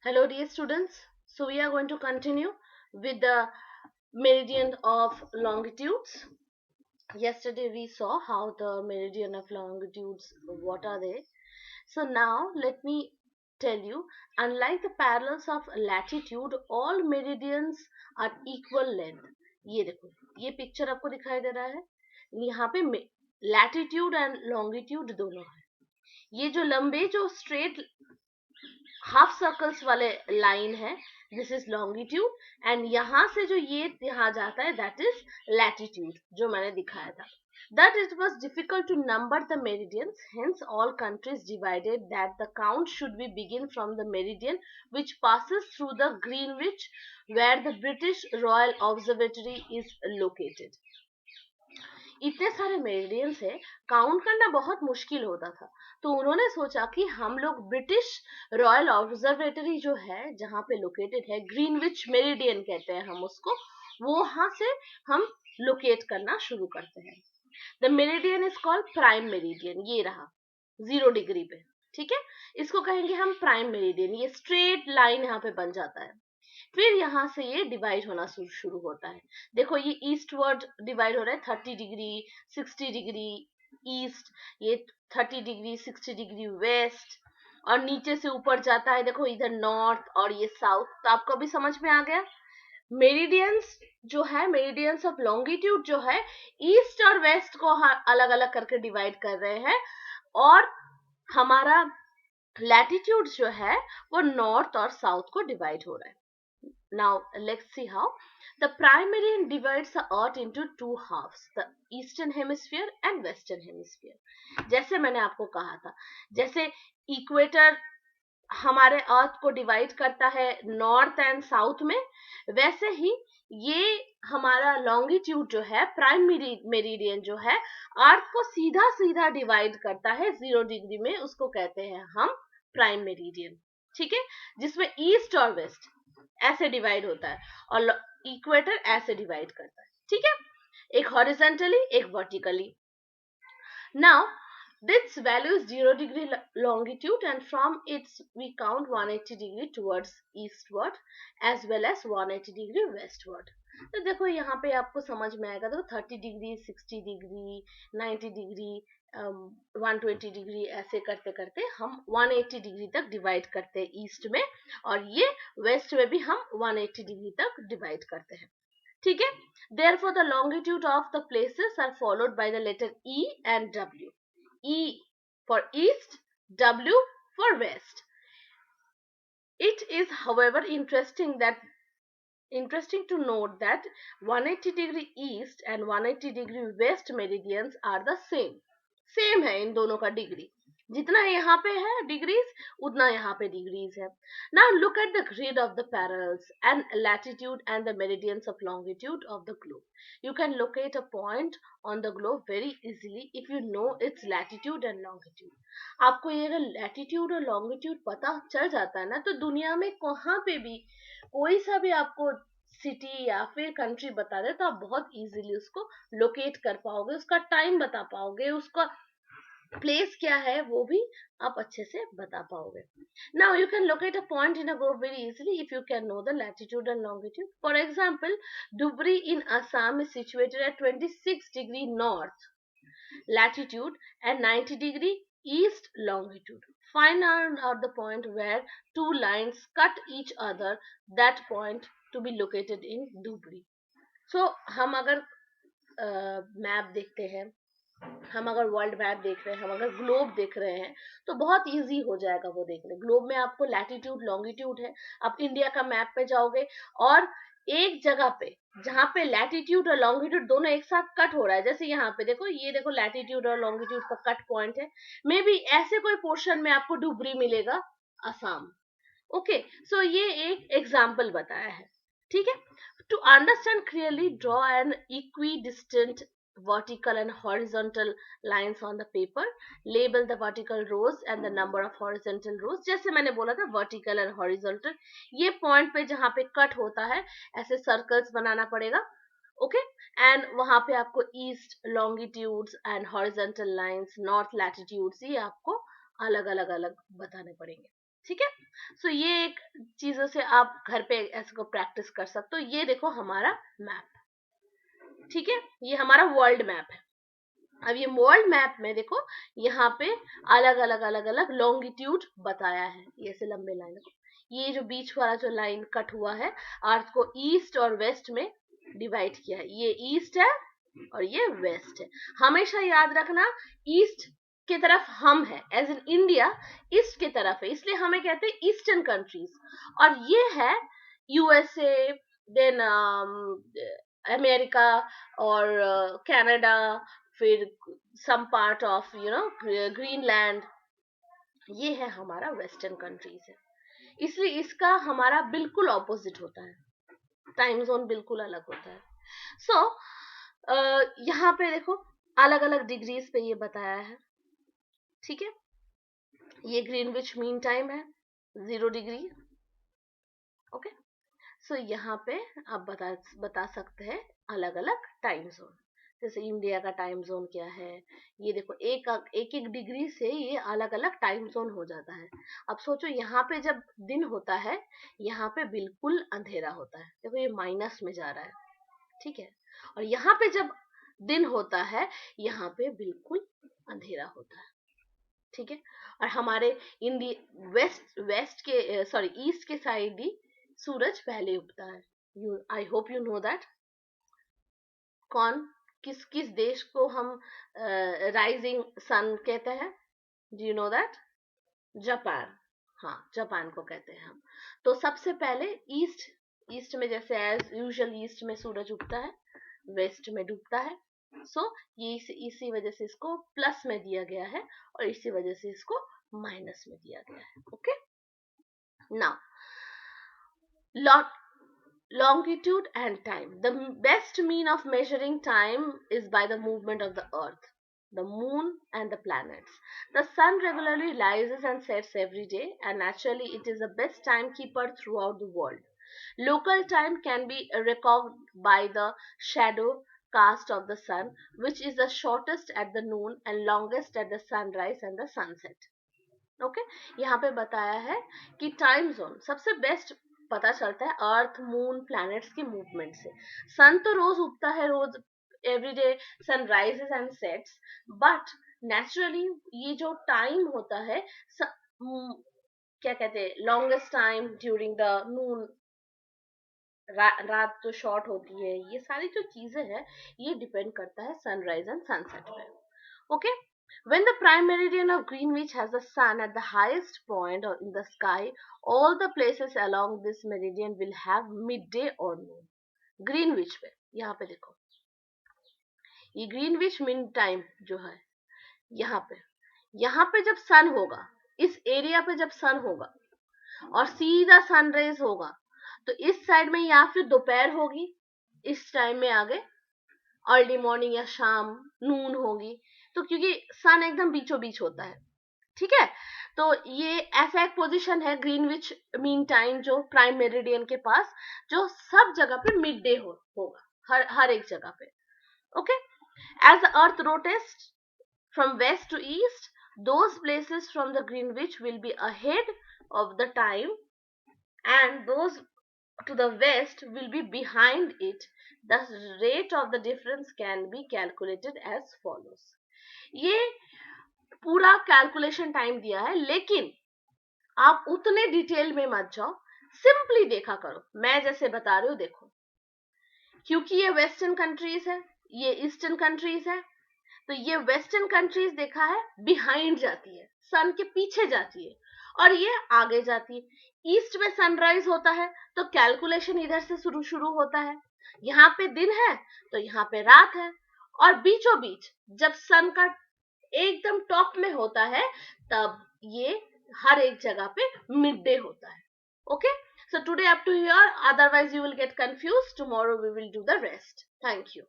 Hello, dear students. So, we are going to continue with the meridian of longitudes. Yesterday, we saw how the meridian of longitudes, what are they? So, now let me tell you, unlike the parallels of latitude, all meridians are equal length. ये देखो, ये picture आपको दिखाई दे रहा है. यहाँ पे latitude and longitude दोनों है. ये जो लंबे जो स्ट्रेट हाफ सर्कल्स वाले लाइन है, दिस इज लॉन्गिट्यूड, एंड यहां से जो ये यहाँ जाता है दैट इज लैटिट्यूड, जो मैंने दिखाया था. That it was difficult to number the meridians, hence all countries divided that the count should be begin from the meridian which passes through the Greenwich, where the British Royal Observatory is located. इतने सारे meridians है, count करना बहुत मुश्किल होता था. तो उन्होंने सोचा कि हम लोग ब्रिटिश रॉयल ऑब्जर्वेटरी जो है, जहाँ पे लोकेटेड है, ग्रीनविच मेरिडियन कहते हैं हम उसको, वो वहां से हम लोकेट करना शुरू करते हैं. The meridian is called prime meridian. ये रहा 0 डिग्री पे. ठीक है, इसको कहेंगे हम प्राइम मेरिडियन. ये स्ट्रेट लाइन यहाँ पे बन जाता है. फिर यहाँ से ये डिवाइड होना शुरू होता है. देखो, ये ईस्टवर्ड डिवाइड हो रहा है, 30 डिग्री, 60 डिग्री ईस्ट, ये 30 डिग्री, 60 डिग्री वेस्ट, और नीचे से ऊपर जाता है. देखो, इधर नॉर्थ और ये साउथ. तो आपको अभी समझ में आ गया. मेरिडियंस जो है, मेरिडियंस ऑफ लॉन्गिट्यूड जो है, ईस्ट और वेस्ट को अलग अलग करके डिवाइड कर रहे हैं, और हमारा लैटिट्यूड जो है वो नॉर्थ और साउथ को डिवाइड हो रहा है. Now let's see how. The prime meridian divides the earth into two halves, the eastern hemisphere and western hemisphere. जैसे मैंने आपको कहा था, जैसे इक्वेटर हमारे अर्थ को डिवाइड करता है नॉर्थ एंड साउथ में, वैसे ही ये हमारा लॉन्गिट्यूड जो है, प्राइम मेरिडियन जो है, अर्थ को सीधा सीधा डिवाइड करता है 0 डिग्री में. उसको कहते हैं हम प्राइम मेरिडियन. ठीक है, जिसमें ईस्ट और वेस्ट ऐसे डिवाइड होता है, और इक्वेटर ऐसे डिवाइड करता है. ठीक है, एक हॉरिजॉन्टली, एक vertically. Now this value is 0 degree longitude, and from its we count 180 degree towards eastward as well as 180 degree westward. तो देखो, यहाँ पे आपको समझ में आएगा. देखो, 30 डिग्री, 60 डिग्री, 90 डिग्री, 120 डिग्री, ऐसे करते करते हम 180 डिग्री तक डिवाइड करते हैं ईस्ट में, और ये वेस्ट में भी हम 180 डिग्री तक डिवाइड करते हैं. ठीक है, therefore the longitude of the places are followed by the letter E and W. E for east, W for west. It is, however, interesting to note that 180 degree east and 180 degree west meridians are the same है इन दोनों का degree. जितना यहाँ पे है degrees, उतना यहाँ पे डिग्रीज है. Now look at the grid of the parallels and latitude and the meridians of longitude of the globe. You can locate a point on the globe very easily if you know its latitude and longitude. आपको ये अगर latitude और longitude पता चल जाता है ना, तो दुनिया में कहाँ पे भी कोई सा भी आपको सिटी या फिर कंट्री बता दे, तो आप बहुत इजीली उसको लोकेट कर पाओगे, उसका टाइम बता पाओगे, उसका प्लेस क्या है वो भी आप अच्छे से बता पाओगे. Now you can locate a point in a globe very easily if you can know the latitude and longitude. For example, Dhubri in Assam is situated at 26 degree north latitude and 90 degree east longitude. Find out the point where two lines cut each other, that point to be located in Dhubri. So हम अगर map देखते हैं, हम अगर world map देख रहे हैं, हम अगर ग्लोब देख रहे हैं, तो बहुत इजी हो जाएगा वो देखने. ग्लोब में आपको लैटिट्यूड लॉन्गिट्यूड है. आप इंडिया का मैप पे जाओगे, और एक जगह पे जहाँ पे लैटिट्यूड और लॉन्गिट्यूड दोनों एक साथ कट हो रहा है, जैसे यहाँ पे देखो, ये देखो लैटिट्यूड और लॉन्गिट्यूड का कट पॉइंट है, मे बी ऐसे कोई पोर्शन में आपको डुबरी मिलेगा, असम. ओके, सो ये एक एग्जाम्पल बताया है. ठीक है, to understand clearly draw an equidistant vertical and horizontal lines on the paper. Label the vertical rows and the number of horizontal rows. जैसे मैंने बोला था, vertical and horizontal, ये point पे जहाँ पे cut होता है, ऐसे circles बनाना पड़ेगा. ओके, एंड वहां पे आपको east longitudes and horizontal lines, north latitudes, ये आपको अलग अलग बताने पड़ेंगे. ठीक है। सो ये एक चीजों से आप घर पे ऐसे को प्रैक्टिस कर सकते हो। ये देखो हमारा मैप, ठीक है, ये हमारा वर्ल्ड मैप है। अब ये वर्ल्ड मैप में देखो यहाँ पे अलग अलग अलग अलग लॉन्गिट्यूड बताया है, ये ऐसे लंबे लाइन को। ये जो बीच वाला जो लाइन कट हुआ है, अर्थ को ईस्ट और वेस्ट में डिवाइड किया है। ये ईस्ट है और ये वेस्ट है। हमेशा याद रखना, ईस्ट की तरफ हम है, एज इन इंडिया ईस्ट की तरफ है, इसलिए हमें कहते हैं ईस्टर्न कंट्रीज। और ये है यूएसए, देन अमेरिका और कनाडा, फिर सम पार्ट ऑफ ग्रीनलैंड, ये है हमारा वेस्टर्न कंट्रीज है। इसलिए इसका हमारा बिल्कुल ऑपोजिट होता है, टाइम जोन बिल्कुल अलग होता है। सो यहाँ पे देखो अलग अलग डिग्रीज पे ये बताया है, ठीक है। ये ग्रीनविच मीन टाइम है 0 डिग्री, ओके। सो यहाँ पे आप बता सकते हैं अलग अलग टाइम जोन। जैसे इंडिया का टाइम जोन क्या है, ये देखो एक एक डिग्री से ये अलग अलग टाइम जोन हो जाता है। अब सोचो यहाँ पे जब दिन होता है, यहाँ पे बिल्कुल अंधेरा होता है, देखो ये माइनस में जा रहा है, ठीक है। और यहाँ पे जब दिन होता है, यहाँ पे बिल्कुल अंधेरा होता है, ठीक है। और हमारे इंडिया वेस्ट के सॉरी ईस्ट के साइड ही सूरज पहले उगता है। I hope you know that. कौन किस किस देश को हम राइजिंग सन कहते हैं? Do you know that? Japan, हाँ जापान को कहते हैं हम। तो सबसे पहले ईस्ट, ईस्ट में जैसे एज यूजुअल ईस्ट में सूरज उगता है, वेस्ट में डूबता है। सो ये इसी वजह से इसको प्लस में दिया गया है और इसी वजह से इसको माइनस में दिया गया है, okay. Now longitude and time. The best mean of measuring time is by the movement of the earth, the moon and the planets. The sun regularly rises and sets every day, and naturally it is the best timekeeper throughout the world. Local time can be reckoned by the shadow cast of the sun, which is the shortest at the noon and longest at the sunrise and the sunset. Okay यहाँ पे बताया है कि time zone सबसे best पता चलता है earth, moon, planets के मूवमेंट से। सन तो रोज उगता है, रोज everyday sun rises and sets, but naturally ये जो टाइम होता है क्या कहते हैं, longest time during the noon, रात जो शॉर्ट होती है, ये सारी जो चीजें हैं ये डिपेंड करता है सनराइज एंड सनसेट पे, okay. When the prime meridian of Greenwich has the sun at the highest point in the sky, all the places along this meridian will have midday or noon. Greenwich पे, यहाँ पे देखो, ये Greenwich mean time जो है, यहाँ पे जब सन होगा, इस एरिया पे जब सन होगा और सीधा सनराइज होगा, तो इस साइड में या फिर दोपहर होगी, इस टाइम में आगे अर्ली मॉर्निंग या शाम नून होगी। तो क्योंकि सन एकदम बीचों बीच होता है, ठीक है। तो ये ऐसा एक पोजीशन है ग्रीनविच मीन टाइम जो प्राइम मेरिडियन के पास, जो सब जगह पे मिड डे होगा, हर एक जगह पे, okay. As the earth rotates from west to east, those places from the Greenwich will be ahead of the time and those to the west will be behind it. The rate of the difference can be calculated as follows. ये पूरा calculation time दिया है, लेकिन आप उतने detail में मत जाओ, सिंपली देखा करो, मैं जैसे बता रही हूँ देखो। क्योंकि ये वेस्टर्न कंट्रीज है, ये ईस्टर्न कंट्रीज है, तो ये वेस्टर्न कंट्रीज देखा है बिहाइंड जाती है, सन के पीछे जाती है, और ये आगे जाती है। ईस्ट में सनराइज होता है तो कैलकुलेशन इधर से शुरू होता है, यहाँ पे दिन है तो यहाँ पे रात है, और बीचों बीच जब सन का एकदम टॉप में होता है तब ये हर एक जगह पे मिड डे होता है, okay. So today up to here, otherwise you will get confused. Tomorrow we will do the rest. Thank you.